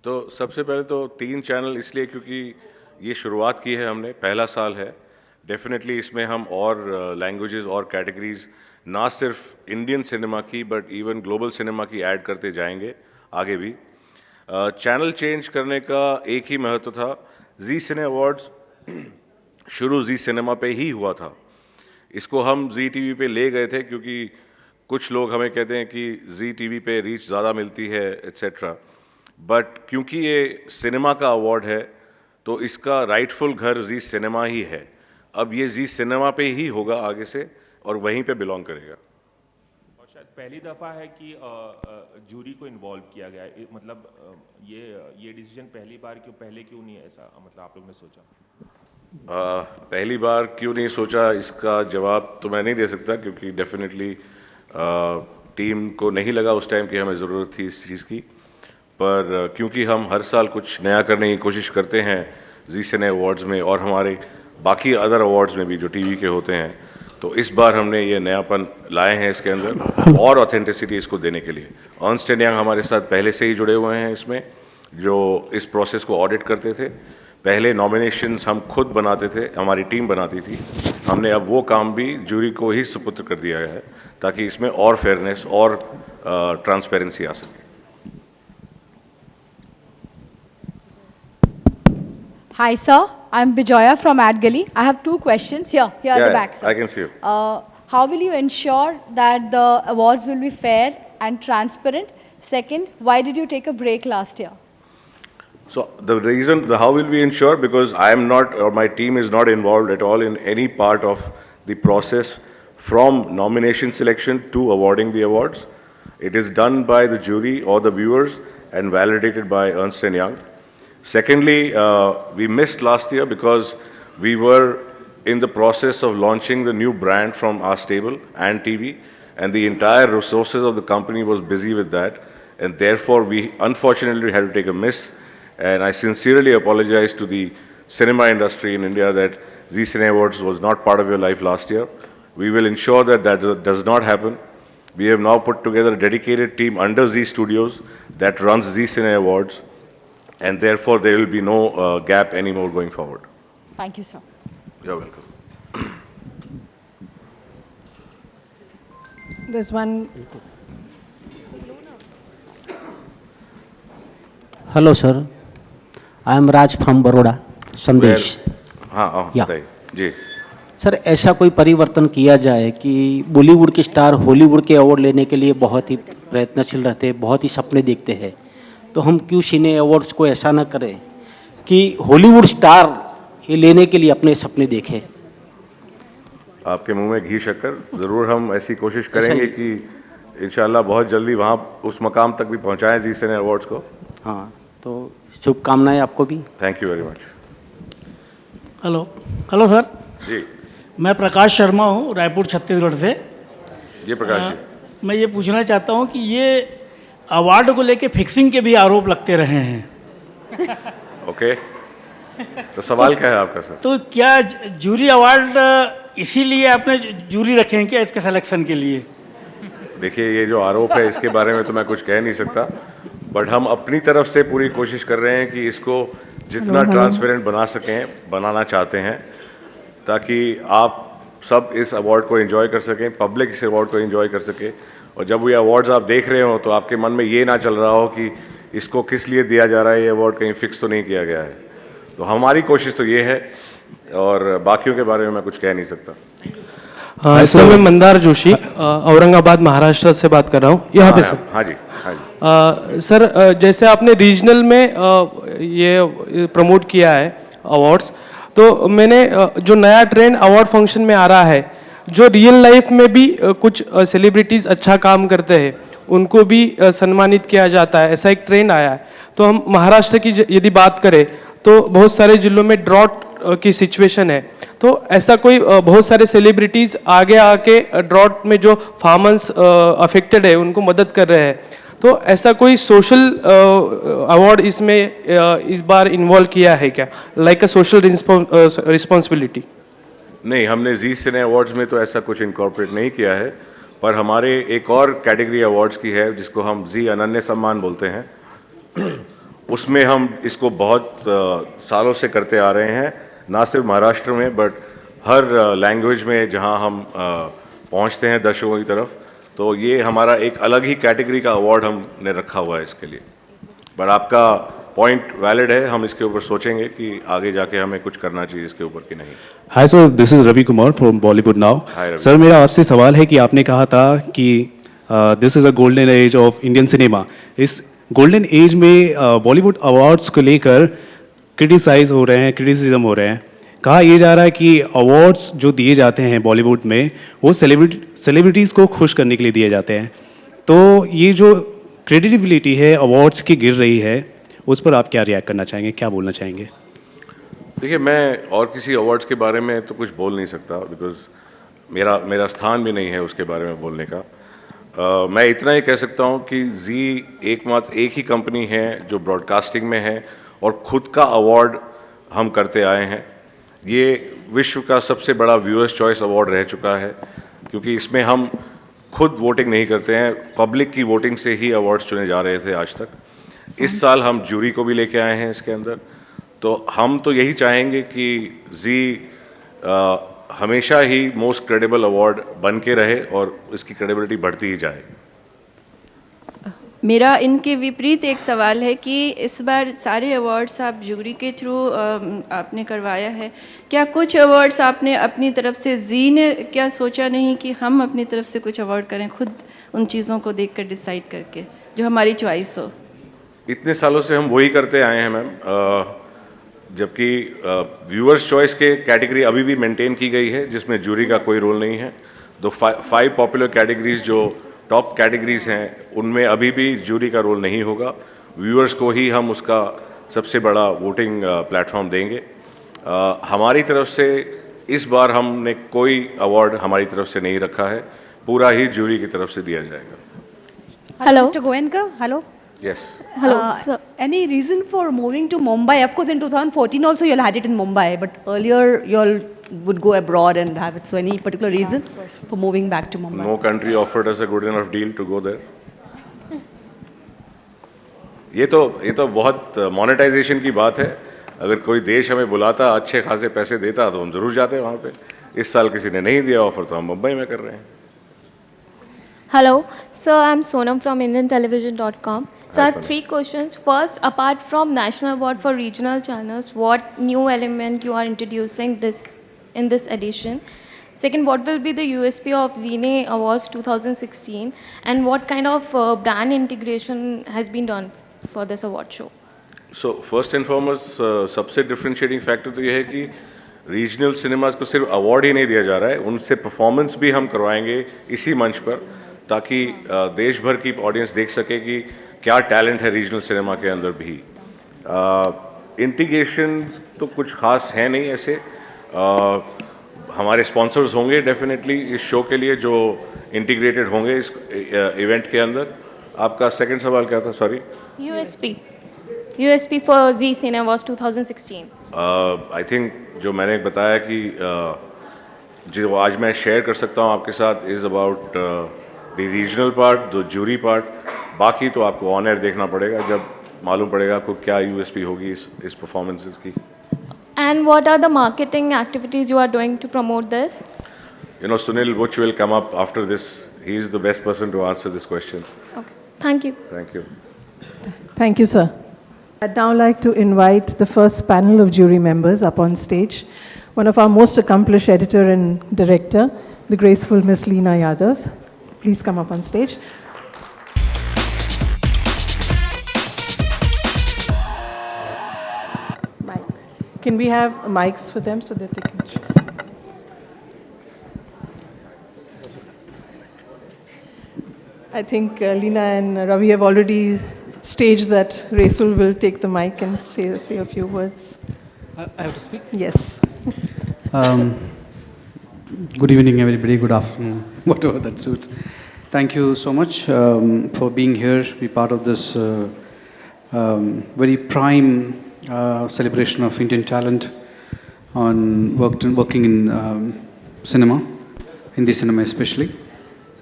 तो सबसे पहले तो 3 चैनल इसलिए क्योंकि ये शुरुआत की है हमने, पहला साल है। डेफिनेटली इसमें हम और लैंग्वेजेस और कैटेगरीज ना सिर्फ इंडियन सिनेमा की बट इवन ग्लोबल सिनेमा की ऐड करते जाएंगे आगे भी। चैनल चेंज करने का एक ही महत्व था। जी सिने अवार्ड्स शुरू जी सिनेमा पे ही हुआ था। इसको हम जी टीवी पे ले गए थे क्योंकि कुछ लोग हमें कहते हैं कि जी टीवी पे रीच ज़्यादा मिलती है एट्सेट्रा, बट क्योंकि ये सिनेमा का अवार्ड है तो इसका राइटफुल घर जी सिनेमा ही है। अब ये जी सिनेमा पे ही होगा आगे से और वहीं पे बिलोंग करेगा। और शायद पहली दफ़ा है कि जूरी को इन्वॉल्व किया गया है, मतलब ये डिसीजन पहली बार पहले क्यों नहीं है ऐसा, मतलब आप लोग ने सोचा? पहली बार क्यों नहीं सोचा, इसका जवाब तो मैं नहीं दे सकता क्योंकि डेफिनेटली टीम को नहीं लगा उस टाइम कि हमें ज़रूरत थी इस चीज़ की। पर क्योंकि हम हर साल कुछ नया करने की कोशिश करते हैं जी सिने अवार्ड्स में और हमारे बाकी अदर अवार्ड्स में भी जो टीवी के होते हैं, तो इस बार हमने ये नयापन लाए हैं इसके अंदर और ऑथेंटिसिटी इसको देने के लिए। अर्नस्ट एंड यंग हमारे साथ पहले से ही जुड़े हुए हैं इसमें, जो इस प्रोसेस को ऑडिट करते थे। पहले नॉमिनेशंस हम खुद बनाते थे, हमारी टीम बनाती थी। हमने अब वो काम भी जूरी को ही सुपुत्र कर दिया है ताकि इसमें और फेयरनेस और ट्रांसपेरेंसी आ सके। Hi, sir. I'm Bijoya from AdGully. I have 2 questions here at the back, sir. I can see you. How will you ensure that the awards will be fair and transparent? Second, why did you take a break last year? So how will we ensure? Because I am not, or my team is not involved at all in any part of the process from nomination selection to awarding the awards. It is done by the jury or the viewers and validated by Ernst & Young. Secondly, we missed last year because we were in the process of launching the new brand from our stable and TV, and the entire resources of the company was busy with that, and therefore we unfortunately had to take a miss. And I sincerely apologize to the cinema industry in India that Zee Cine Awards was not part of your life last year. We will ensure that that does not happen. We have now put together a dedicated team under Zee Studios that runs Zee Cine Awards, and therefore there will be no gap anymore going forward. Thank you, sir. You're welcome. There's one. Hello, sir. I am Raj from Baroda, संदेश। हाँ या जी sir, ऐसा कोई परिवर्तन किया जाए कि बॉलीवुड के स्टार हॉलीवुड के अवार्ड लेने के लिए बहुत ही प्रयत्नशील रहते हैं, बहुत ही सपने देखते हैं, तो हम क्यों सिने अवार्ड्स को ऐसा ना करें कि हॉलीवुड स्टार ये लेने के लिए अपने सपने देखें? आपके मुंह में घी शक्कर। ज़रूर हम ऐसी कोशिश करेंगे कि इंशाल्लाह बहुत जल्दी वहाँ उस मकाम तक भी पहुँचाएं जी सिने अवार्ड्स को। हाँ, तो शुभकामनाएं आपको भी। Thank you very much. Hello sir ji, मैं प्रकाश शर्मा हूँ, रायपुर छत्तीसगढ़ से। जी प्रकाश जी, मैं ये पूछना चाहता हूँ कि ये अवार्ड को लेके फिक्सिंग के भी आरोप लगते रहे हैं। ओके, तो सवाल क्या है आपका सर? तो क्या जूरी अवार्ड इसीलिए आपने जूरी रखे हैं क्या इसके सिलेक्शन के लिए? देखिए, ये जो आरोप है इसके बारे में तो मैं कुछ कह नहीं सकता, बट हम अपनी तरफ से पूरी कोशिश कर रहे हैं कि इसको जितना ट्रांसपेरेंट बना सकें, बनाना चाहते हैं, ताकि आप सब इस अवार्ड को एंजॉय कर सकें, पब्लिक इस अवार्ड को एंजॉय कर सके। और जब ये अवार्ड्स आप देख रहे हो तो आपके मन में ये ना चल रहा हो कि इसको किस लिए दिया जा रहा है, ये अवार्ड कहीं फिक्स तो नहीं किया गया है। तो हमारी कोशिश तो ये है, और बाकियों के बारे में मैं कुछ कह नहीं सकता। सर, मैं मंदार जोशी, औरंगाबाद महाराष्ट्र से बात कर रहा हूँ, यहाँ पे सर। हाँ जी। सर, जैसे आपने रीजनल में ये प्रमोट किया है अवार्ड्स, तो मैंने जो नया ट्रेंड अवार्ड फंक्शन में आ रहा है, जो रियल लाइफ में भी कुछ सेलिब्रिटीज़ अच्छा काम करते हैं उनको भी सम्मानित किया जाता है, ऐसा एक ट्रेंड आया है। तो हम महाराष्ट्र की यदि बात करें तो बहुत सारे जिलों में ड्रॉट की सिचुएशन है, तो ऐसा कोई बहुत सारे सेलिब्रिटीज़ आगे आके ड्रॉट में जो फार्मर्स अफेक्टेड है उनको मदद कर रहे हैं, तो ऐसा कोई सोशल अवार्ड इसमें इस बार इन्वॉल्व किया है क्या, लाइक अ सोशल रिस्पॉन्सिबिलिटी? नहीं, हमने जी सिने अवार्ड्स में तो ऐसा कुछ इनकॉर्पोरेट नहीं किया है, पर हमारे एक और कैटेगरी अवार्ड्स की है जिसको हम जी अनन्य सम्मान बोलते हैं। उसमें हम इसको बहुत सालों से करते आ रहे हैं, ना सिर्फ महाराष्ट्र में बट हर लैंग्वेज में जहां हम पहुंचते हैं दर्शकों की तरफ। तो ये हमारा एक अलग ही कैटेगरी का अवार्ड हमने रखा हुआ है इसके लिए। बट आपका पॉइंट वैलिड है, हम इसके ऊपर सोचेंगे कि आगे जाके हमें कुछ करना चाहिए इसके ऊपर कि नहीं। Hi sir, this is Ravi Kumar from Bollywood now. Hi, Ravi. Sir, मेरा आपसे सवाल है कि आपने कहा था कि this is a golden age of Indian cinema. इस गोल्डन एज में बॉलीवुड अवार्ड्स को लेकर क्रिटिसाइज हो रहे हैं, क्रिटिसिज्म हो रहे हैं। कहा यह जा रहा है कि अवार्ड्स जो दिए जाते हैं बॉलीवुड में वो सेलिब्रिटीज़ को खुश करने के लिए दिए जाते हैं। तो ये जो क्रेडिबिलिटी है अवार्ड्स की गिर रही है, उस पर आप क्या रिएक्ट करना चाहेंगे, क्या बोलना चाहेंगे? देखिए, मैं और किसी अवार्ड्स के बारे में तो कुछ बोल नहीं सकता बिकॉज मेरा स्थान भी नहीं है उसके बारे में बोलने का। मैं इतना ही कह सकता हूँ कि एकमात्र एक ही कंपनी है जो ब्रॉडकास्टिंग में है और खुद का अवार्ड हम करते आए हैं। ये विश्व का सबसे बड़ा व्यूअर्स चॉइस अवार्ड रह चुका है, क्योंकि इसमें हम खुद वोटिंग नहीं करते हैं, पब्लिक की वोटिंग से ही अवार्ड्स चुने जा रहे थे आज तक। इस साल हम जूरी को भी लेके आए हैं इसके अंदर। तो हम तो यही चाहेंगे कि जी हमेशा ही मोस्ट क्रेडिबल अवार्ड बन के रहे और इसकी क्रेडिबिलिटी बढ़ती ही जाए। मेरा इनके विपरीत एक सवाल है कि इस बार सारे अवार्ड्स आप जूरी के थ्रू आपने करवाया है, क्या कुछ अवार्ड्स आपने अपनी तरफ से, जी ने क्या सोचा नहीं कि हम अपनी तरफ से कुछ अवार्ड करें, खुद उन चीज़ों को देखकर डिसाइड करके जो हमारी चॉइस हो? इतने सालों से हम वही करते आए हैं मैम, जबकि व्यूअर्स चॉइस के कैटेगरी अभी भी मेंटेन की गई है जिसमें जूरी का कोई रोल नहीं है। दो 5 पॉपुलर कैटेगरीज जो टॉप कैटेगरीज हैं उनमें अभी भी जूरी का रोल नहीं होगा। व्यूअर्स को ही हम उसका सबसे बड़ा वोटिंग प्लेटफॉर्म देंगे। हमारी तरफ से इस बार हमने कोई अवार्ड हमारी तरफ से नहीं रखा है, पूरा ही जूरी की तरफ से दिया जाएगा। Hello, Mr. Goenka. Hello. Yes. Hello. Any reason for moving to Mumbai? Of course, in 2014 also you all had it in Mumbai, but earlier you all would go abroad and have it. So any particular reason for moving back to Mumbai? No country offered us a good enough deal to go there. ये तो बहुत monetization की बात है। अगर कोई देश हमें बुलाता, अच्छे खासे पैसे देता तो हम जरूर जाते वहाँ पे। इस साल किसी ने नहीं दिया ऑफर, तो हम मुंबई में कर रहे हैं। Hello, sir. I'm Sonam from IndianTelevision.com. So I have Sonam. 3 questions. First, apart from National Award for Regional Channels, what new element you are introducing in this edition? Second, what will be the USP of Zine Awards 2016, and what kind of brand integration has been done for this award show? So first and foremost सबसे differentiating factor तो ये है कि regional cinemas को सिर्फ award ही नहीं दिया जा रहा है, उनसे परफॉर्मेंस भी हम करवाएंगे इसी मंच पर, ताकि देश भर की ऑडियंस देख सके कि क्या टैलेंट है रीजनल सिनेमा के अंदर भी। इंटीग्रेशन तो कुछ खास है नहीं ऐसे। हमारे स्पॉन्सर्स होंगे डेफिनेटली इस शो के लिए जो इंटीग्रेटेड होंगे इस इवेंट के अंदर। आपका सेकंड सवाल क्या था? Sorry. USP for Z Cine Awards 2016. I think जो मैंने बताया कि जो आज मैं शेयर कर सकता हूँ आपके साथ is about the regional part, the jury part. बाकी तो आपको ऑन एयर देखना पड़ेगा, जब मालूम पड़ेगा आपको क्या USP होगी इस परफॉर्मेंसेस की। And what are the marketing activities you are doing to promote this? You know, Sunil Butch will come up after this. He is the best person to answer this question. Okay. Thank you. Thank you. Thank you, sir. I'd now like to invite the first panel of jury members up on stage. One of our most accomplished editor and director, the graceful Miss Leena Yadav. Please come up on stage. Mic. Can we have mics for them so that they can... I think Leena and Ravi have already staged that Resul will take the mic and say a few words. I have to speak? Yes. Good evening, everybody. Good afternoon, whatever that suits. Thank you so much for being here, be part of this very prime celebration of Indian talent working in cinema, Hindi cinema especially.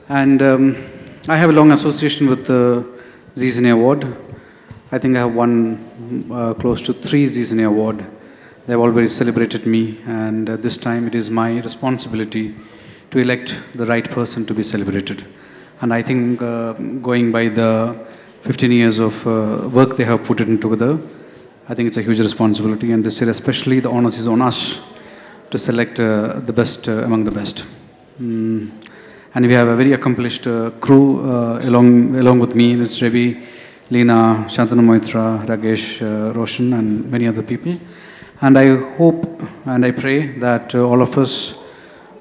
And I have a long association with the Zee Cine Award, I think I have won close to 3 Zee Cine Award. They have already celebrated me, and this time it is my responsibility to elect the right person to be celebrated. And I think going by the 15 years of work they have put it in together, I think it's a huge responsibility, and this year especially the onus is on us to select the best among the best. And we have a very accomplished crew along with me. It's Ravi, Leena, Shantanu Moitra, Ragesh, Roshan, and many other people. And I hope and I pray that all of us,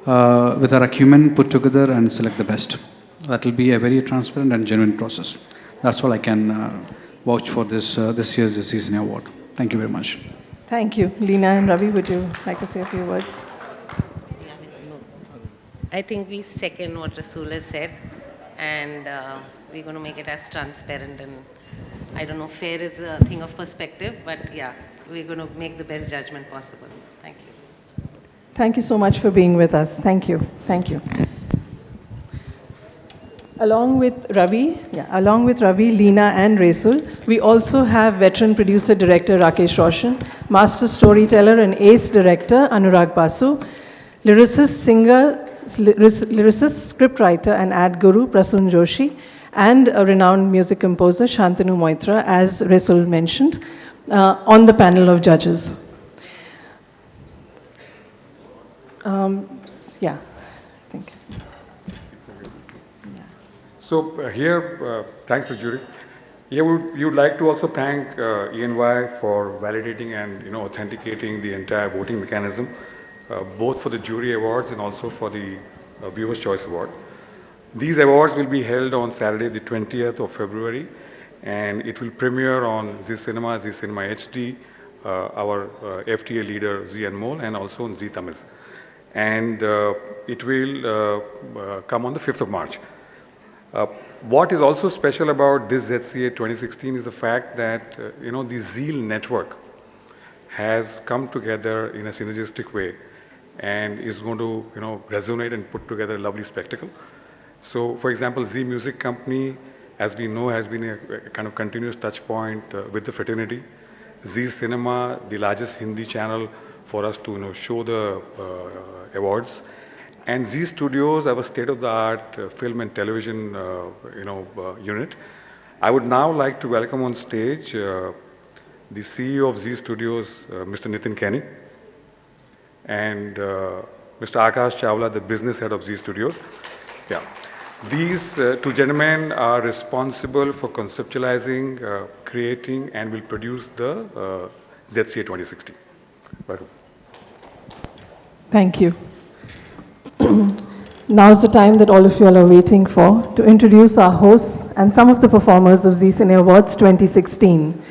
with our acumen, put together and select the best. That will be a very transparent and genuine process. That's all I can vouch for this year's Zee Cine Award. Thank you very much. Thank you. Leena and Ravi, would you like to say a few words? I think we second what Rasool has said, and we're going to make it as transparent, and I don't know, fair is a thing of perspective, but yeah, we're going to make the best judgment possible. Thank you. Thank you so much for being with us. Thank you. Thank you. Along with Ravi, Leena and Rasool, we also have veteran producer director Rakesh Roshan, master storyteller and ace director Anurag Basu, lyricist, scriptwriter and ad guru Prasun Joshi, and a renowned music composer Shantanu Moitra, as Rasool mentioned, on the panel of judges. Yeah, I think. So here, thanks to jury. Here we would like to also thank ENY for validating and authenticating the entire voting mechanism, both for the jury awards and also for the Viewers' Choice Award. These awards will be held on Saturday, the 20th of February, and it will premiere on Zee Cinema, Zee Cinema HD, our FTA leader Zee Anmol, and also on Zee Tamiz. And it will come on the 5th of March. What is also special about this ZCA 2016 is the fact that the Zeal network has come together in a synergistic way and is going to resonate and put together a lovely spectacle. So, for example, Zee Music Company, as we know, has been a kind of continuous touch point with the fraternity. Zee Cinema, the largest Hindi channel for us to show the awards. And Zee Studios, our state-of-the-art film and television unit. I would now like to welcome on stage the CEO of Zee Studios, Mr. Nitin Kenny, and Mr. Akash Chawla, the business head of Zee Studios. Yeah. These two gentlemen are responsible for conceptualizing, creating, and will produce the ZCA 2016. Welcome. Thank you. Now's the time that all of you all are waiting for to introduce our hosts and some of the performers of Zee Cine Awards 2016.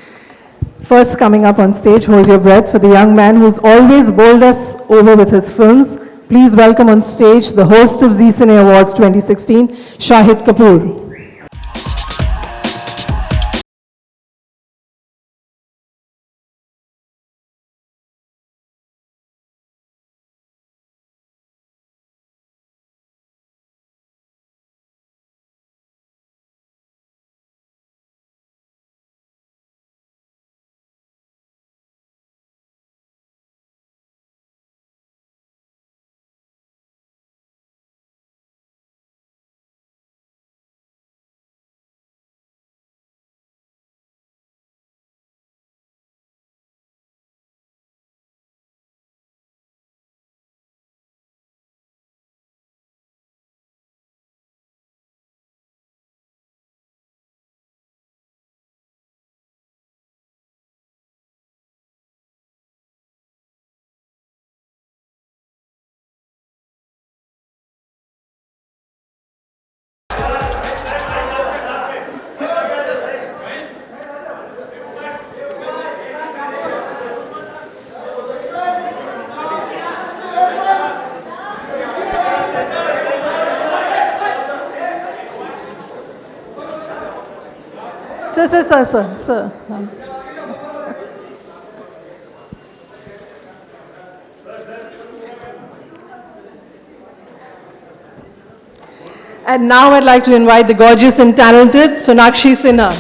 First coming up on stage, hold your breath for the young man who's always bowled us over with his films. Please welcome on stage the host of Zee Cine Awards 2016, Shahid Kapoor. Sir. And now I'd like to invite the gorgeous and talented Sonakshi Sinha.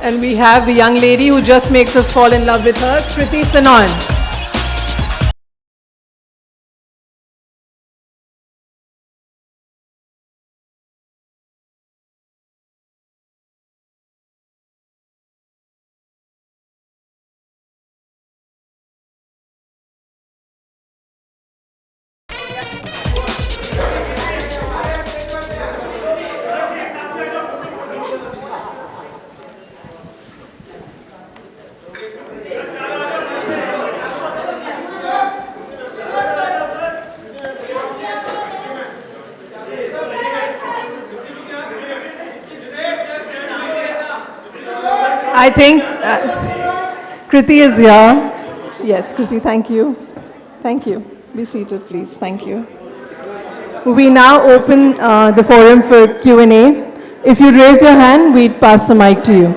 And we have the young lady who just makes us fall in love with her, Kriti Sanon. I think Kriti is here. Yes, Kriti, thank you. Thank you. Be seated, please. Thank you. We now open the forum for Q&A. If you raise your hand, we'd pass the mic to you.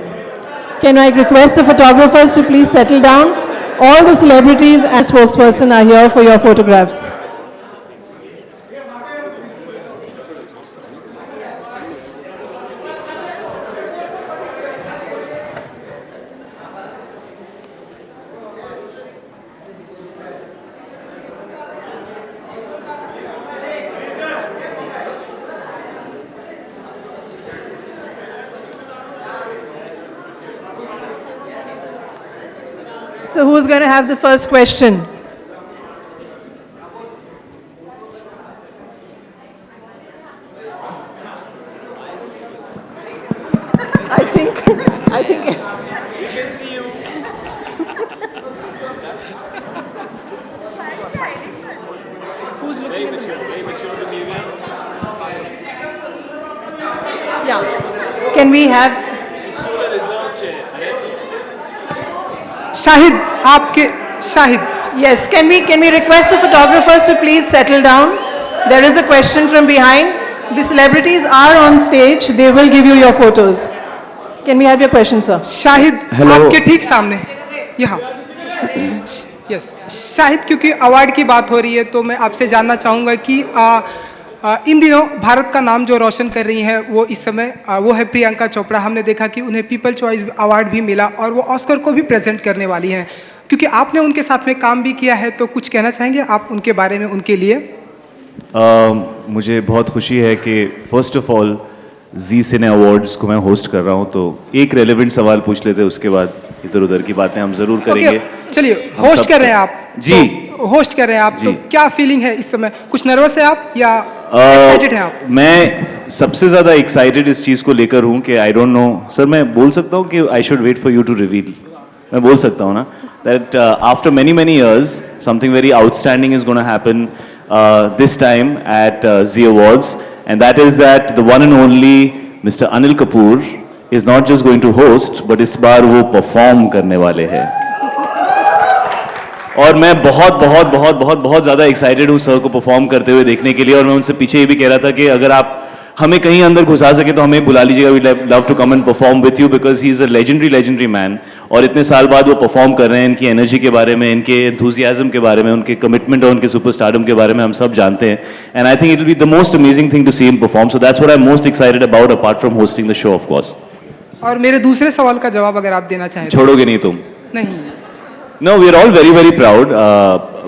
Can I request the photographers to please settle down? All the celebrities and spokesperson are here for your photographs. So who's going to have the first question? I think. We can see you. Who's looking at the very mature behavior. Yeah. Can we have Shahid, आपके Shahid. Yes, can we request the photographers to please settle down? There is a question from behind. The celebrities are on stage. They will give you your photos. Can we have your question, sir? Shahid, आपके ठीक सामने यहाँ. Yes, Shahid, क्योंकि award की बात हो रही है तो मैं आपसे जानना चाहूँगा कि इन दिनों भारत का नाम जो रोशन कर रही हैं वो इस समय वो है प्रियंका चोपड़ा. हमने देखा कि उन्हें पीपल चॉइस अवार्ड भी मिला और वो ऑस्कर को भी प्रेजेंट करने वाली हैं. क्योंकि आपने उनके साथ में काम भी किया है तो कुछ कहना चाहेंगे आप उनके बारे में, उनके लिए? मुझे बहुत खुशी है कि first of all Zee cine awards को मैं होस्ट कर रहा हूं, तो एक रेलेवेंट सवाल पूछ लेते, उसके बाद इधर उधर की बातें हम जरूर करेंगे. चलिए, होस्ट कर रहे हैं आप जी, होस्ट कर रहे हैं आप, तो क्या फीलिंग है इस समय? कुछ नर्वस है आप या एक्साइटेड हैं आप? मैं सबसे ज्यादा एक्साइटेड इस चीज को लेकर हूं कि आई डोंट नो सर, मैं बोल सकता हूं कि I should wait for you to reveal. मैं बोल सकता हूं ना that after many years something very outstanding is gonna happen this time at Zee Awards, and that is that the one and only Mr. Anil Kapoor is not just going to host, but इस बार वो perform करने वाले हैं. और मैं बहुत बहुत बहुत बहुत बहुत ज़्यादा एक्साइटेड हूँ सर को परफॉर्म करते हुए देखने के लिए. और मैं उनसे पीछे ये भी कह रहा था कि अगर आप हमें कहीं अंदर घुसा सके तो हमें बुला लीजिएगा. We love to come and perform with you because he is a legendary man. और इतने साल बाद वो परफॉर्म कर रहे हैं. इनकी एनर्जी के बारे में, इनके एंथुजियाज्म के बारे में, उनके कमिटमेंट और उनके सुपरस्टारडम के बारे में हम सब जानते हैं. And I think it will be the most amazing thing to see him perform. So that's what I am most excited about apart from hosting the show of course. और मेरे दूसरे सवाल का जवाब अगर आप देना चाहें. छोड़ोगे नहीं तुम? नहीं. No, we are all very, very proud.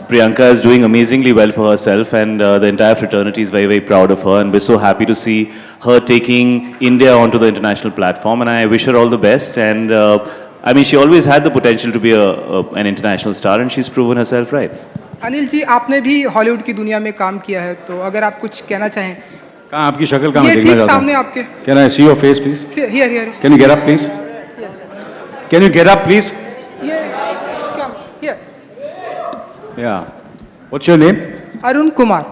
Priyanka is doing amazingly well for herself, and the entire fraternity is very, very proud of her. And we're so happy to see her taking India onto the international platform. And I wish her all the best. And I mean, she always had the potential to be an international star, and she's proven herself right. Anil ji, आपने भी Hollywood की दुनिया में काम किया है, तो अगर आप कुछ कहना चाहें. कहाँ आपकी शक्ल कहाँ ये देखना ठीक चाहता हूँ? सामने आपके. Can I see your face, please? Here, here. Can you get up, please? Yes. Can you get up, please? Here. Yeah. What's your name? Arun Kumar.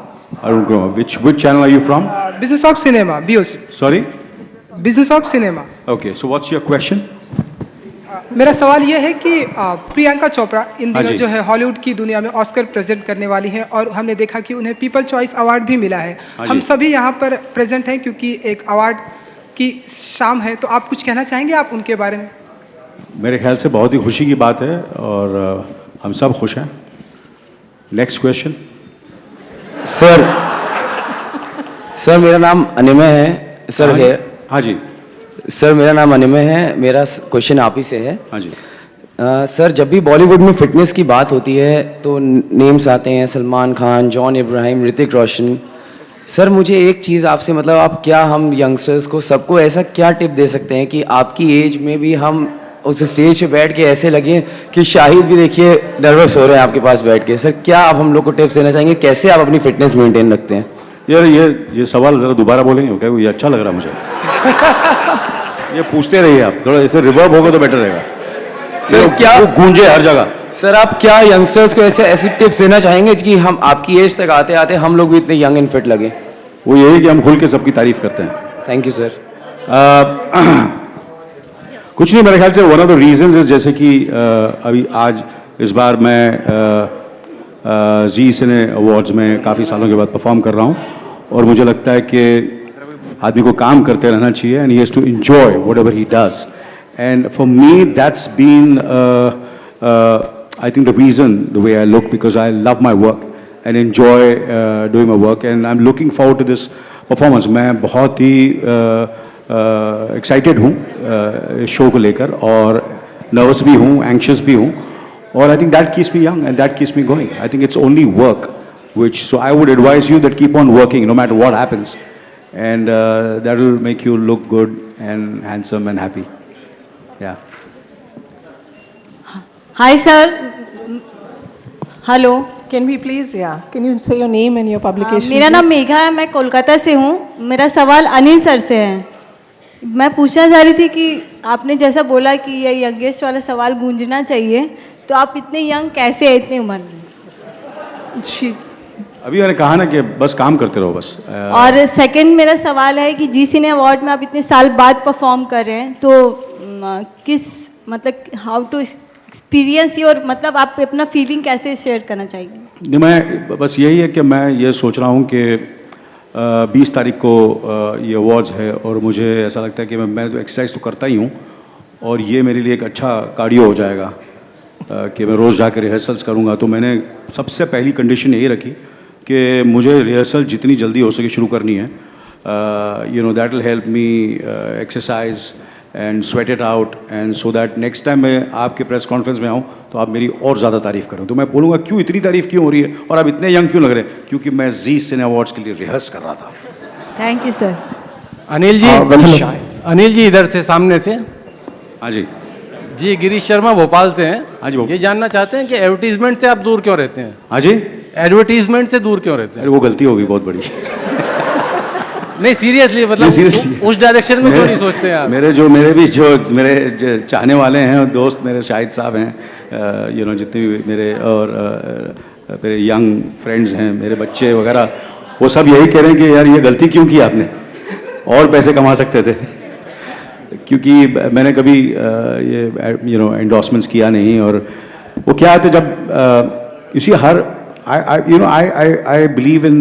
Arun Kumar. Which channel are you from? Business of Cinema, BOC. Sorry? Business of Cinema. Okay, so what's your question? मेरा सवाल ये है कि प्रियंका चोपड़ा इन हाँ दिनों जी। जो है Hollywood की दुनिया में ऑस्कर प्रेजेंट करने वाली हैं और हमने देखा कि उन्हें पीपल चॉइस अवार्ड भी मिला है। हाँ हम जी। सभी यहाँ पर प्रेजेंट हैं क्योंकि एक अवार्ड की शाम है, तो आप कुछ कहना चाहेंगे आप उनके बारे में? मेरे ख्याल से बहुत ही खुशी की बात है और हम सब खुश हैं। Next question. सर मेरा नाम अनिमय है सर। हाँ जी। हाँ जी। सर मेरा नाम अनिमय है, मेरा क्वेश्चन आप ही से है। हाँ जी। सर जब भी बॉलीवुड में फिटनेस की बात होती है तो नेम्स आते हैं सलमान खान, जॉन इब्राहिम, ऋतिक रोशन। सर मुझे एक चीज़ आपसे मतलब आप क्या हम यंगस्टर्स को सबको ऐसा क्या टिप दे सकते हैं कि आपकी एज में भी हम उस स्टेज पे बैठ के ऐसे लगे कि शाहिद भी देखिए नर्वस हो रहे हैं आपके पास बैठ के। सर क्या आप हम लोग को टिप्स देना चाहेंगे, कैसे आप अपनी फिटनेस मेंटेन रखते हैं? यार ये सवाल ज़रा दोबारा बोलेंगे क्या? ये अच्छा लग रहा है मुझे। ये पूछते रहिए आप, थोड़ा ऐसे रिवर्ब होगा तो बेटर रहेगा। सर क्या वो गूंजे हर जगह। सर आप क्या यंगस्टर्स को ऐसे ऐसी टिप्स देना चाहेंगे कि हम आपकी एज तक आते आते हम लोग भी इतने यंग एंड फिट लगे? वो यही कि हम खुल के सबकी तारीफ करते हैं। Thank you sir. कुछ नहीं, मेरे ख्याल से one of the reasons is जैसे कि अभी आज इस बार मैं जी सिने अवार्ड्स में काफ़ी सालों के बाद परफॉर्म कर रहा हूँ और मुझे लगता है कि आदमी को काम करते रहना चाहिए and he has to enjoy whatever he does and for me that's been I think the reason the way I look because I love my work and enjoy doing my work and I am looking forward to this performance. मैं बहुत ही excited हूँ show को लेकर और nervous भी हूँ, anxious भी हूँ और I think that keeps me young and that keeps me going. I think it's only work which so I would advise you that keep on working no matter what happens and that will make you look good and handsome and happy. Yeah. Hi sir. Hello. Can we please, can you say your name and your publication? मेरा नाम please? Megha है, मैं कोलकाता से हूँ। मेरा सवाल Anil sir से है। मैं पूछना चाह रही थी कि आपने जैसा बोला कि ये यंगेस्ट वाला सवाल गूंजना चाहिए, तो आप इतने यंग कैसे हैं इतनी उम्र में? अभी मैंने कहा ना कि बस काम करते रहो बस। और सेकंड मेरा सवाल है कि जी सिने अवार्ड में आप इतने साल बाद परफॉर्म कर रहे हैं, तो किस मतलब हाउ टू एक्सपीरियंस योर मतलब आप अपना फीलिंग कैसे शेयर करना चाहेंगे? नहीं, मैं बस यही है कि मैं ये सोच रहा हूँ कि 20 तारीख को ये अवार्ड्स है और मुझे ऐसा लगता है कि मैं तो एक्सरसाइज तो करता ही हूँ और ये मेरे लिए एक अच्छा कार्डियो हो जाएगा कि मैं रोज़ जाकर रिहर्सल्स करूँगा। तो मैंने सबसे पहली कंडीशन यही रखी कि मुझे रिहर्सल जितनी जल्दी हो सके शुरू करनी है। You know that will help me exercise and sweat it out and so that next time मैं आपके प्रेस कॉन्फ्रेंस में आऊँ तो आप मेरी और ज़्यादा तारीफ़ करें। तो मैं बोलूँगा क्यों इतनी तारीफ़ क्यों हो रही है और आप इतने यंग क्यों लग रहे हैं? क्योंकि मैं जी सिने अवार्ड्स के लिए रिहर्स कर रहा था। Thank you sir. Anil ji, Anil ji इधर से सामने से। हाँ जी। जी गिरीश शर्मा भोपाल से हैं। हाँ जी। ये जानना चाहते हैं कि एडवर्टीजमेंट से आप दूर क्यों रहते हैं? हाँ जी। एडवर्टीजमेंट से दूर क्यों रहते हैं? अरे वो गलती होगी बहुत बड़ी। नहीं सीरियसली मतलब उस डायरेक्शन में क्यों नहीं सोचते हैं आप? मेरे चाहने वाले हैं और दोस्त मेरे शाहिद साहब हैं, यू नो जितने भी मेरे और मेरे यंग फ्रेंड्स हैं, मेरे बच्चे वगैरह, वो सब यही कह रहे हैं कि यार ये गलती क्यों की आपने, और पैसे कमा सकते थे। क्योंकि मैंने कभी ये यू नो एंडोर्समेंट्स किया नहीं और वो क्या होता है जब इसी हर I believe in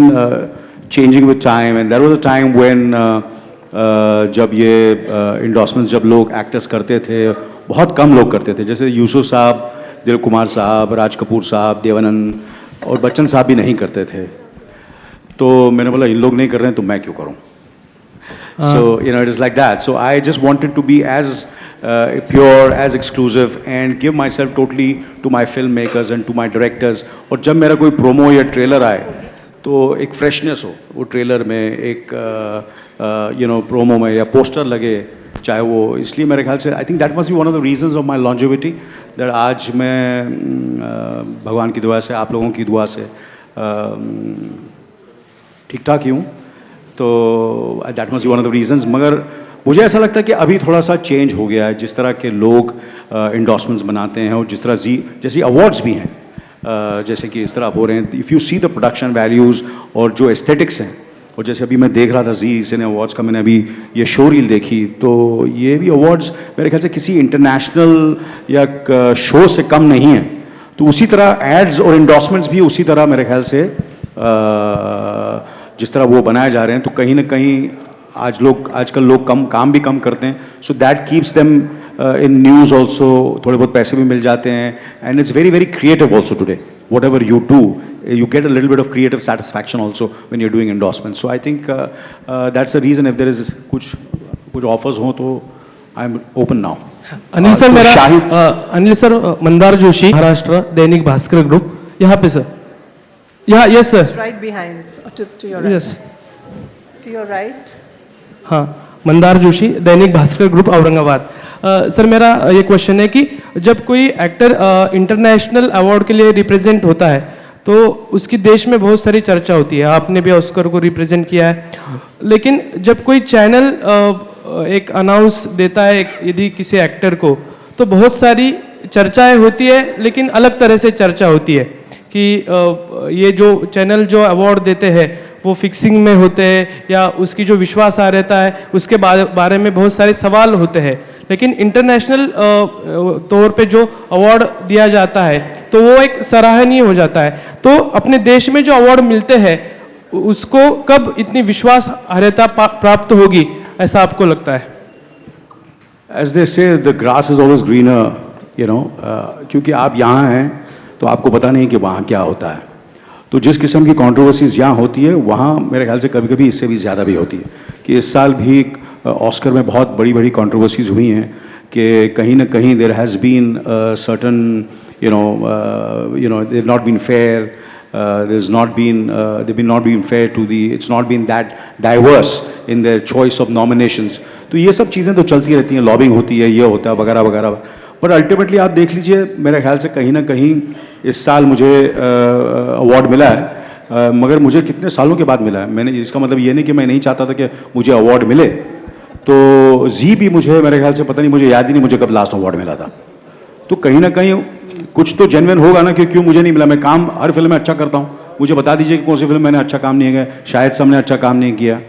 changing with time and there was a time when जब ये endorsements जब लोग actors करते थे बहुत कम लोग करते थे, जैसे यूसुफ साहब, दिलीप कुमार साहब, राज कपूर साहब, देवानंद और बच्चन साहब भी नहीं करते थे। तो मैंने बोला इन लोग नहीं कर रहे हैं तो मैं क्यों करूं? So you know it is like that. So I just wanted to be as pure, as exclusive and give myself totally to my filmmakers and to my directors. और जब मेरा कोई प्रोमो या ट्रेलर आए तो एक फ्रेशनेस हो वो ट्रेलर में, एक यू नो प्रोमो में या पोस्टर लगे चाहे वो, इसलिए मेरे ख्याल से I think that must be one of the reasons of my longevity that आज मैं भगवान की दुआ से, आप लोगों की दुआ से ठीक ठाक ही हूँ। तो that must be one of the reasons. मगर मुझे ऐसा लगता है कि अभी थोड़ा सा चेंज हो गया है, जिस तरह के लोग इंडोर्समेंट्स बनाते हैं और जिस तरह जैसे अवार्ड्स भी हैं, जैसे कि इस तरह हो रहे हैं, if you see the production values और जो एस्थेटिक्स हैं, और जैसे अभी मैं देख रहा था जी सिने अवार्ड्स का, मैंने अभी ये शो रील देखी, तो ये भी अवार्ड्स मेरे ख्याल से किसी इंटरनेशनल या शो से कम नहीं है। तो उसी तरह एड्स और इंडोर्समेंट्स भी उसी तरह मेरे ख्याल से जिस तरह वो बनाए जा रहे हैं, तो कहीं ना कहीं आजकल लोग काम भी कम करते हैं, so that keeps them in news also, थोड़े बहुत पैसे भी मिल जाते हैं, and it's very very creative also today, what ever you do, you get a little bit of creative satisfaction also when you're doing endorsements. So I think that's the reason, if there is कुछ offers हो तो I'm open now. Anil sir, so मेरा Shahid Anil sir, Mandar Joshi, Maharashtra, Dainik Bhaskar group, यहाँ पे sir, यहाँ, yes sir, Right behind, to your right. Yes, To your right. हाँ, Mandar Joshi, Dainik Bhaskar group, Aurangabad. Sir, मेरा ये क्वेश्चन है कि जब कोई एक्टर इंटरनेशनल अवार्ड के लिए रिप्रेजेंट होता है तो उसकी देश में बहुत सारी चर्चा होती है, आपने भी ऑस्कर को रिप्रेजेंट किया है, लेकिन जब कोई चैनल एक अनाउंस देता है यदि किसी एक्टर को, तो बहुत सारी चर्चाएं होती है, लेकिन अलग तरह से चर्चा होती है कि ये जो चैनल जो अवार्ड देते हैं वो फिक्सिंग में होते हैं, या उसकी जो विश्वास आ रहता है उसके बारे में बहुत सारे सवाल होते हैं, लेकिन इंटरनेशनल तौर पे जो अवार्ड दिया जाता है तो वो एक सराहनीय हो जाता है। तो अपने देश में जो अवार्ड मिलते हैं उसको कब इतनी विश्वासार्हता प्राप्त होगी, ऐसा आपको लगता है? As they say, the grass is always greener, you know, क्योंकि आप यहाँ हैं तो आपको पता नहीं कि वहाँ क्या होता है। तो जिस किस्म की कंट्रोवर्सीज यहाँ होती है, वहाँ मेरे ख्याल से कभी कभी इससे भी ज़्यादा भी होती है। कि इस साल भी ऑस्कर में बहुत बड़ी बड़ी कंट्रोवर्सीज हुई हैं कि कहीं ना कहीं there has been certain you know they've not been fair, they've not been fair to the, it's not been that diverse in their choice of nominations. तो ये सब चीज़ें तो चलती रहती हैं, लॉबिंग होती है, ये होता है वगैरह वगैरह, पर अल्टीमेटली आप देख लीजिए, मेरे ख्याल से कहीं ना कहीं इस साल मुझे अवार्ड मिला है, मगर मुझे कितने सालों के बाद मिला है। मैंने, इसका मतलब ये नहीं कि मैं नहीं चाहता था कि मुझे अवार्ड मिले, तो जी भी मुझे मेरे ख्याल से पता नहीं, मुझे याद ही नहीं मुझे कब लास्ट अवार्ड मिला था। तो कहीं ना कहीं कुछ तो जेन्युइन होगा ना कि क्यों मुझे नहीं मिला। मैं काम हर फिल्म में अच्छा करता हूँ, मुझे बता दीजिए कि कौन सी फिल्म मैंने अच्छा काम नहीं किया, शायद साहब ने अच्छा काम नहीं किया,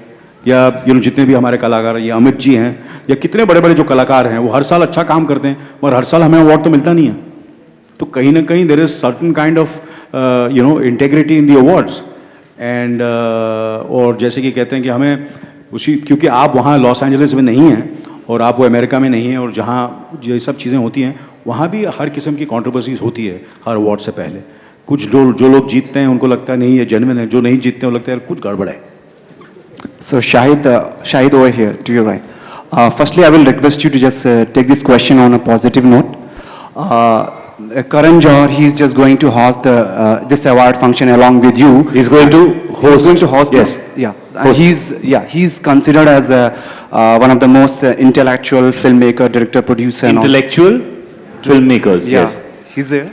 या जितने भी हमारे कलाकार, ये अमित जी हैं, या कितने बड़े बड़े जो कलाकार हैं, वो हर साल अच्छा काम करते हैं, मगर हर साल हमें अवार्ड तो मिलता नहीं है। तो कहीं ना कहीं there is certain kind of integrity in the awards, and और जैसे कि कहते हैं कि हमें उसी, क्योंकि आप वहाँ लॉस एंजलिस में नहीं हैं और आप वो अमेरिका में नहीं हैं, और जहाँ ये सब चीज़ें होती हैं वहाँ भी हर किस्म की कंट्रोवर्सीज होती है हर अवार्ड से पहले। कुछ जो लोग जीतते हैं उनको लगता है नहीं ये जेन्युइन है, जो नहीं जीतते हैं वो लगता है कुछ गड़बड़ है। So Shahid over here to your right. Firstly, I will request you to just take this question on a positive note. Karan Johar, he's just going to host this award function along with you. He's going to host. He's going to host. Yes. He's considered as one of the most intellectual filmmaker, director, producer. Intellectual filmmakers. Yeah, Yes. he's there.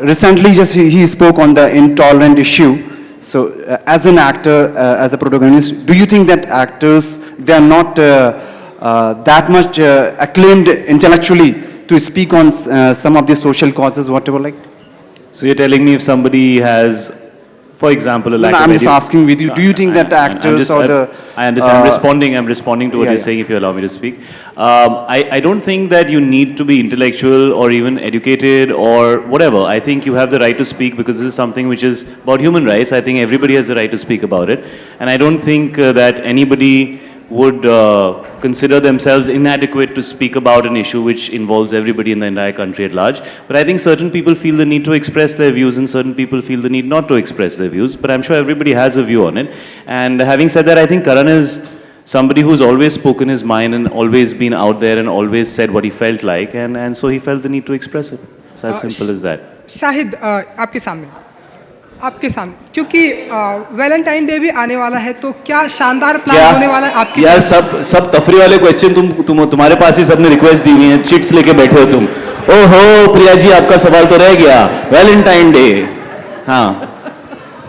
Recently, just he spoke on the intolerant issue. So, as an actor, as a protagonist, do you think that actors, they are not that much acclaimed intellectually to speak on some of the social causes, whatever like? So you're telling me if somebody has, for example, a lack No, of I'm just asking with you, do you think that actors or the... I understand. I'm responding to what you're saying, if you allow me to speak. I don't think that you need to be intellectual or even educated or whatever. I think you have the right to speak because this is something which is about human rights. I think everybody has the right to speak about it. And I don't think that anybody would consider themselves inadequate to speak about an issue which involves everybody in the entire country at large. But I think certain people feel the need to express their views and certain people feel the need not to express their views. But I'm sure everybody has a view on it. And having said that, I think Karan is somebody who's always spoken his mind and always been out there and always said what he felt like. And so he felt the need to express it. It's as simple as that. Shahid, आपके सामने क्योंकि Valentine day भी आने वाला है, तो क्या शानदार प्लान होने वाला है आपकी? यार सब तफरी वाले क्वेश्चन तुम्हारे पास ही सबने रिक्वेस्ट दी हुई है, चिट्स लेके बैठे हो तुम। ओहो प्रिया जी, आपका सवाल तो रह गया, वैलेंटाइन डे। हाँ,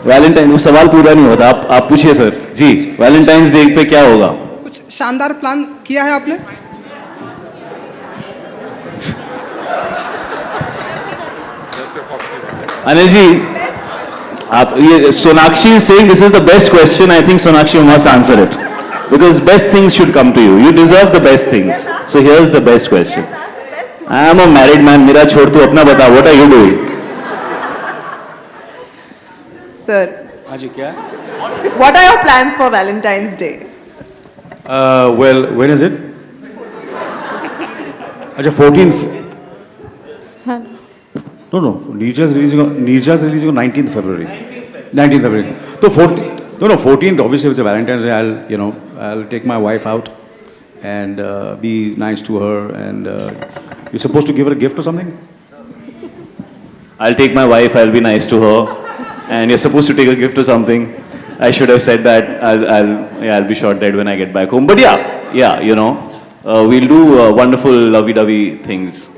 वैलेंटाइन, वो सवाल पूरा नहीं होता, आप पूछिए सर जी, वैलेंटाइंस डे पे क्या होगा? कुछ शानदार प्लान किया है आपने? Anil ji, Sonakshi is saying this is the best question. I think Sonakshi must answer it because best things should come to you. You deserve the best things. So here's the best question. I am a married man. मेरा छोड़ तू अपना बता. What are you doing? Sir, हाँ जी क्या? what are your plans for Valentine's Day? Well, when is it? अच्छा 14th. No. Neerja's releasing on 19th February. 19th February. So 14th. Obviously, it's a Valentine's Day. I'll take my wife out and be nice to her. And you're supposed to give her a gift or something. I'll take my wife. I'll be nice to her. And you're supposed to take a gift or something. I should have said that. I'll be shot dead when I get back home. But yeah, we'll do wonderful lovey-dovey things.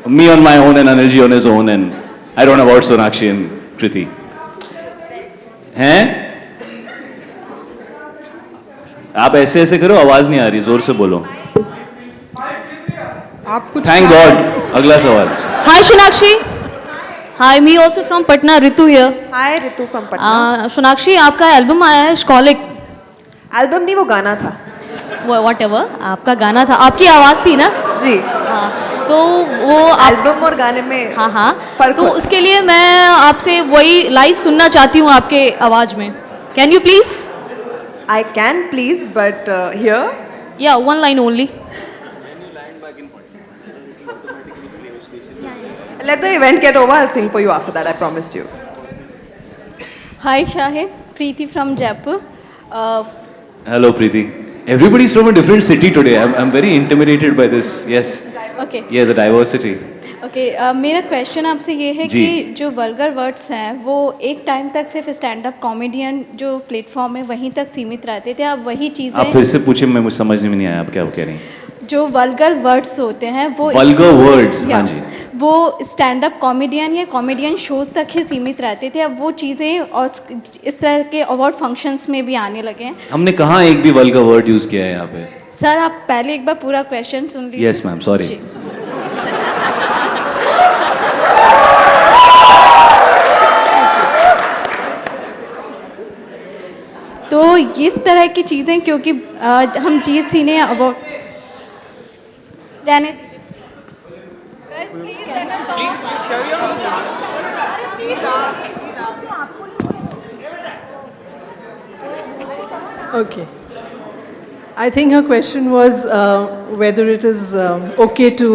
Me on my own and Anil ji on his own, and I don't know about Sonakshi and Kriti. हैं? आप ऐसे करो, आवाज नहीं आ रही, जोर से बोलो. Thank God. अगला सवाल. Hi Sonakshi. Hi, me also from Patna. Ritu here. Hi Ritu from Patna. Sonakshi, आपका एल्बम आया है Scholic. एल्बम नहीं, वो गाना था. Whatever, आपका गाना था, आपकी आवाज़ थी ना? जी. हाँ, तो वो एल्बम और गाने में हाँ फर्क तो उसके लिए मैं आपसे वही लाइव सुनना चाहती हूँ आपके आवाज़ में. Can you please? I can please, but here? Yeah, one line only. Let the event get over. I'll sing for you after that. I promise you. Hi Shahid, Preeti from Jaipur. Hello Preeti. Everybody's from a different city today. I'm very intimidated by this. Yes. Okay. Yeah, the diversity. Okay मेरा question आपसे ये है जी. कि जो vulgar words हैं वो एक time तक सिर्फ स्टैंड अप कॉमेडियन जो प्लेटफॉर्म है वहीं तक सीमित रहते थे. अब वही आप चीज़ें फिर से पूछिए, मैं मुझे समझ में नहीं आया आप क्या कह रही हैं. जो वल्गर वर्ड्स होते हैं वो Vulgar words, हाँ जी. वो स्टैंड अप कॉमेडियन या कॉमेडियन शोज तक ही सीमित रहते थे. अब वो चीज़ें और इस तरह के अवार्ड फंक्शंस में भी आने लगे हैं. हमने कहाँ एक भी वल्गर वर्ड यूज किया है यहाँ पे? सर आप पहले एक बार पूरा क्वेश्चन सुन लीजिए. Yes ma'am, sorry. तो इस तरह की चीज़ें क्योंकि हम जीत सीने अवार्ड रहने Okay. I think her question was whether it is okay to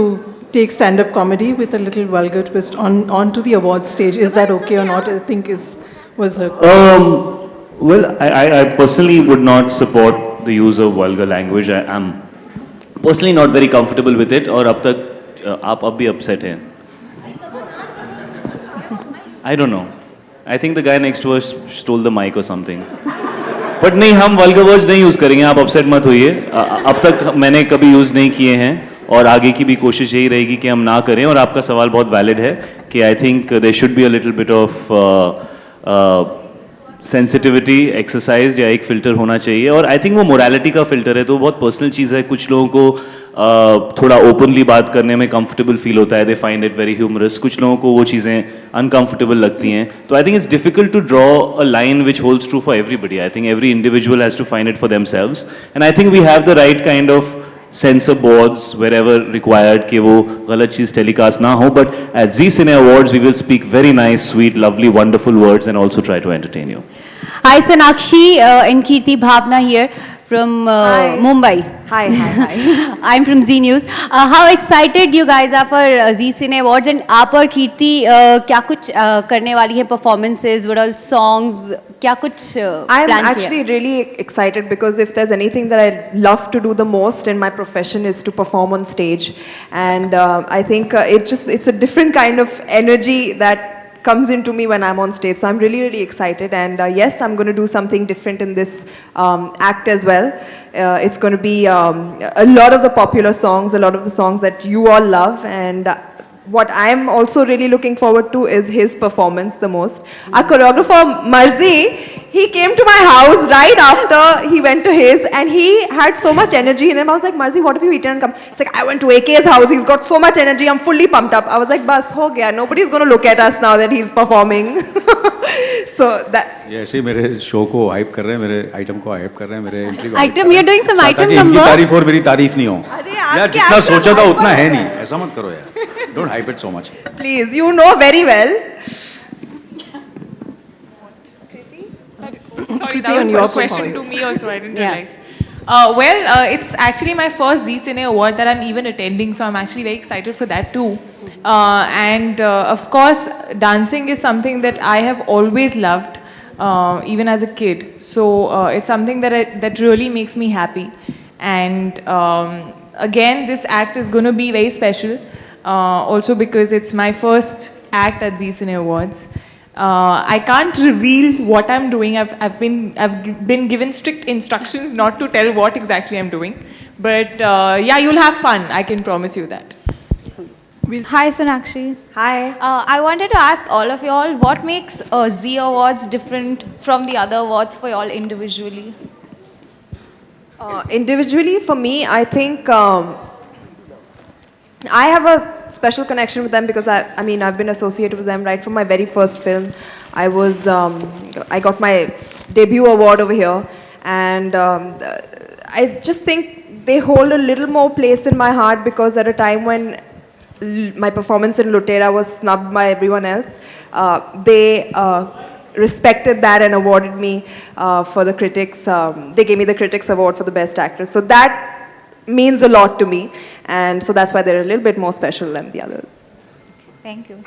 take stand-up comedy with a little vulgar twist onto the award stage. Is that okay or not? I think was her question. Well, I personally would not support the use of vulgar language. I am personally not very comfortable with it. और अब तक आप अब भी upset हैं. I don't know. I think the guy next to us stole the mic or something. But नहीं, हम vulgar words नहीं use करेंगे. आप upset मत होइए. अब तक मैंने कभी use नहीं किए हैं और आगे की भी कोशिश यही रहेगी कि हम ना करें. और आपका सवाल बहुत valid है कि I think there should be a little bit of sensitivity exercise या एक फ़िल्टर होना चाहिए. और आई थिंक वो मोरालिटी का फ़िल्टर है, तो बहुत पर्सनल चीज़ है. कुछ लोगों को थोड़ा ओपनली बात करने में कंफर्टेबल फील होता है, they find it very humorous. कुछ लोगों को वो चीज़ें अनकंफर्टेबल लगती हैं. तो I think it's difficult to draw a line which holds true for everybody. I think every individual has to find it for themselves. And I think we have the right kind of censor boards wherever required कि वो गलत चीज़ telecast ना हो. But at Zee Cine Awards we will speak very nice, sweet, lovely, wonderful words and also try to entertain you. Hi Sonakshi and Kirti, Bhavna here from Mumbai. Hi. I'm from Zee News. How excited you guys are for Zee Cine Awards, and आप और कीर्ति क्या कुछ करने वाली है, performances, what all songs, क्या कुछ I'm plan actually really excited because if there's anything that I love to do the most in my profession is to perform on stage, and I think it's a different kind of energy that comes into me when I'm on stage. So I'm really, really excited. And yes, I'm going to do something different in this act as well. It's going to be a lot of the popular songs, a lot of the songs that you all love. And what I'm also really looking forward to is his performance the most. Our choreographer Marzi, he came to my house right after he went to his, and he had so much energy in him. I was like, Marzi, what have you eaten and come? It's like, I went to AK's house, he's got so much energy, I'm fully pumped up. I was like, bas, ho gaya, nobody's going to look at us now that he's performing. So that... ये ऐसे ही मेरे show को hype कर रहे हैं, मेरे item को hype कर रहे हैं, मेरे एंट्री को Item, you're doing some item इनकी number. तारीफ और मेरी तारीफ नहीं हो यार, आपके जितना action सोचा था hype उतना हो। है नहीं, ऐसा मत करो यार, don't hype it so much. Please, you know very well. Sorry, that on was your a question to performance. me also, I didn't Yeah. realize. It's actually my first Zee Cine award that I'm even attending, so I'm actually very excited for that too. Of course, dancing is something that I have always loved, even as a kid. So it's something that really makes me happy. And again, this act is going to be very special, also because it's my first act at Zee Cine Awards. I can't reveal what I'm doing. I've been given strict instructions not to tell what exactly I'm doing. But yeah, you'll have fun. I can promise you that. Hi, Sonakshi. Hi. I wanted to ask all of y'all, what makes Zee Awards different from the other awards for y'all individually? Individually, for me, I think I have a special connection with them because I mean, I've been associated with them right from my very first film. I got my debut award over here, and I just think they hold a little more place in my heart because at a time when my performance in Lutera was snubbed by everyone else, they respected that and awarded me for the critics. They gave me the Critics Award for the Best Actress. So that means a lot to me, and so that's why they're a little bit more special than the others. Thank you.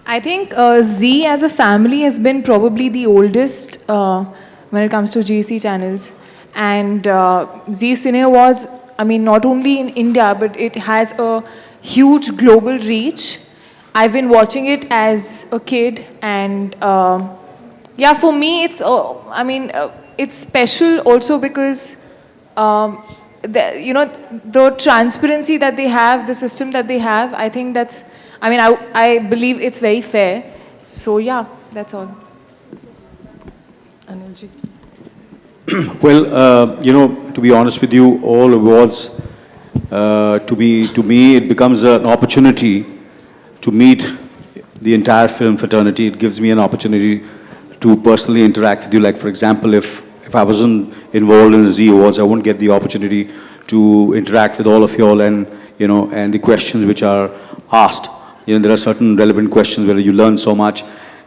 I think Zee as a family has been probably the oldest when it comes to GC channels. And Zee Cine Awards, I mean, not only in India, but it has a huge global reach. I've been watching it as a kid, and yeah, for me, it's special also because the transparency that they have, the system that they have, I think I believe it's very fair. So yeah, that's all. Well, to be honest with you, all awards, to me, it becomes an opportunity to meet the entire film fraternity. It gives me an opportunity to personally interact with you. Like, for example, if I wasn't involved in the Zee Awards, I wouldn't get the opportunity to interact with all of you all and the questions which are asked. There are certain relevant questions where you learn so much.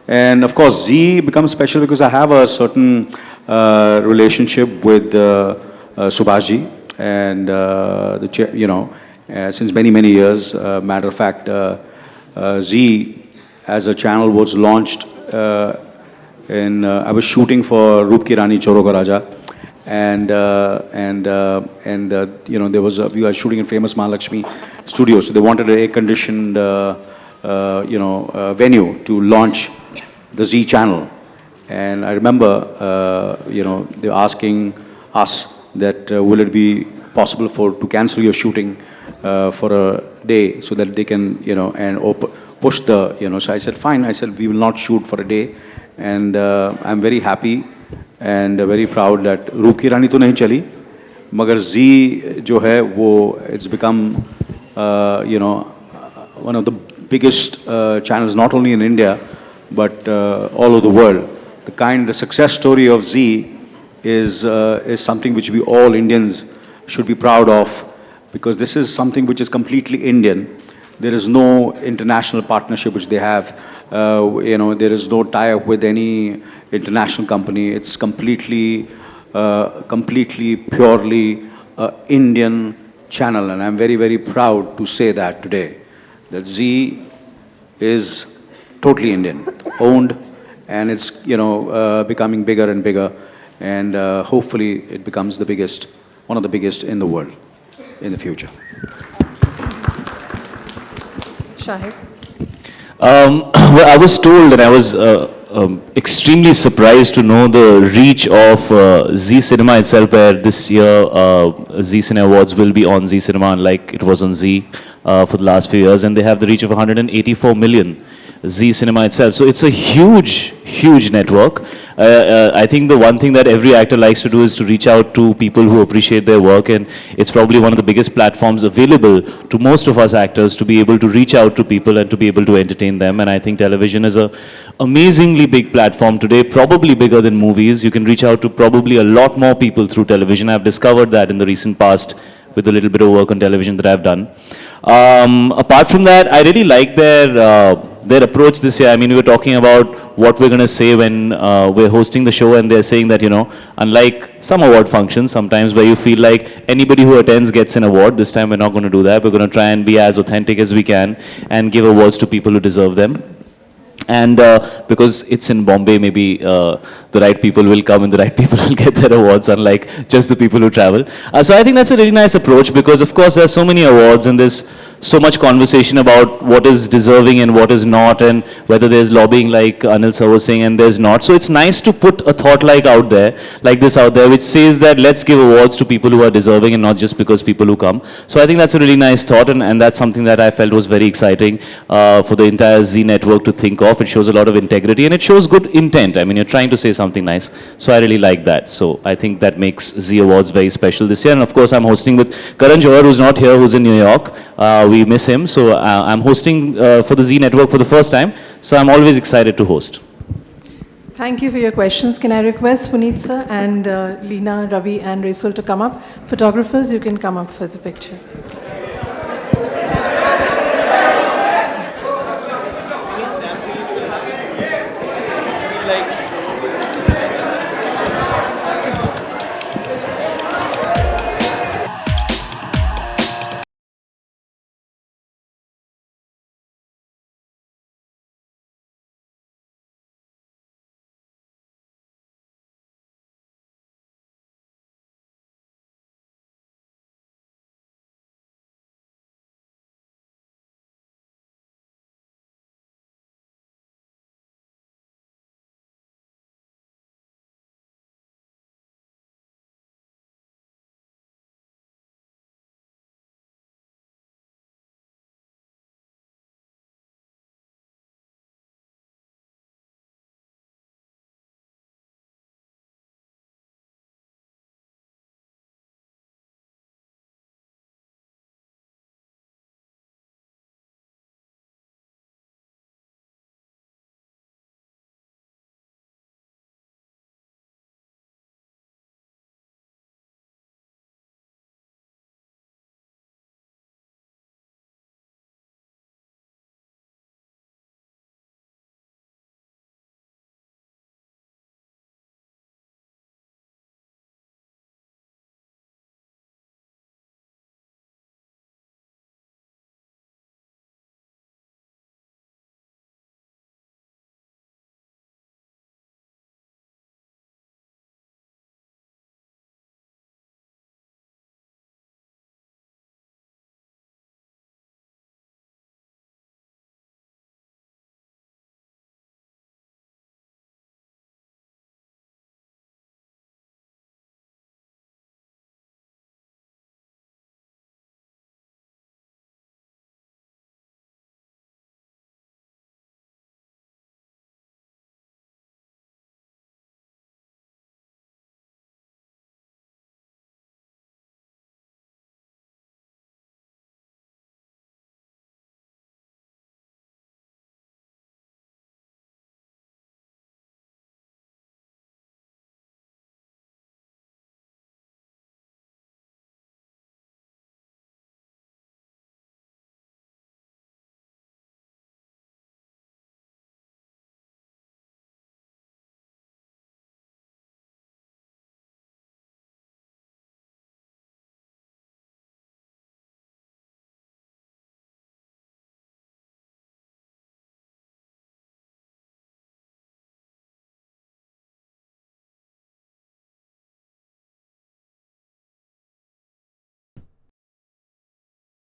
And of course, Zee becomes special because I have a certain relationship with Subhashji and since many years. Matter of fact, Zee as a channel was launched I was shooting for Roop Ki Rani Choro Ka Raja, and there was we were shooting in famous Mahalakshmi studio, so they wanted an air-conditioned venue to launch the Zee channel. And I remember they were asking us that will it be possible to cancel your shooting for a day so that they can push the so I said fine. I said we will not shoot for a day, and I'm very happy and very proud that Roop Ki Rani to nahi chali, magar Zee jo hai wo it's become one of the biggest channels not only in India but all over the world. The success story of Zee is something which we all Indians should be proud of, because this is something which is completely Indian. There is no international partnership which they have. There is no tie-up with any international company. It's completely purely Indian channel, and I'm very proud to say that today, that Zee is totally Indian owned, and it's becoming bigger and bigger, and hopefully it becomes one of the biggest in the world in the future. Shahid? Well, I was told, and I was extremely surprised to know the reach of Zee Cinema itself, where this year Zee Cine Awards will be on Zee Cinema, unlike it was on Zee. for the last few years, and they have the reach of 184 million. Z Cinema itself. So it's a huge, huge network. I think the one thing that every actor likes to do is to reach out to people who appreciate their work, and it's probably one of the biggest platforms available to most of us actors to be able to reach out to people and to be able to entertain them. And I think television is a amazingly big platform today, probably bigger than movies. You can reach out to probably a lot more people through television. I've discovered that in the recent past with a little bit of work on television that I've done. Apart from that, I really like their approach this year. I mean, we were talking about what we're going to say when we're hosting the show, and they're saying that, you know, unlike some award functions sometimes where you feel like anybody who attends gets an award, this time we're not going to do that. We're going to try and be as authentic as we can and give awards to people who deserve them. And because it's in Bombay, maybe the right people will come and the right people will get their awards, unlike just the people who travel. So I think that's a really nice approach, because of course there's so many awards and there's so much conversation about what is deserving and what is not, and whether there's lobbying like Anil sir was saying and there's not. So it's nice to put a thought like this out there, which says that let's give awards to people who are deserving and not just because people who come. So I think that's a really nice thought, and that's something that I felt was very exciting for the entire Z network to think of. It shows a lot of integrity and it shows good intent. I mean, you're trying to say something nice. So I really like that. So I think that makes Z Awards very special this year. And of course, I'm hosting with Karan Johar, who's not here, who's in New York. We miss him. So I'm hosting for the Z network for the first time. So I'm always excited to host. Thank you for your questions. Can I request Puneet sir and Leena, Ravi and Rasul to come up? Photographers, you can come up for the picture.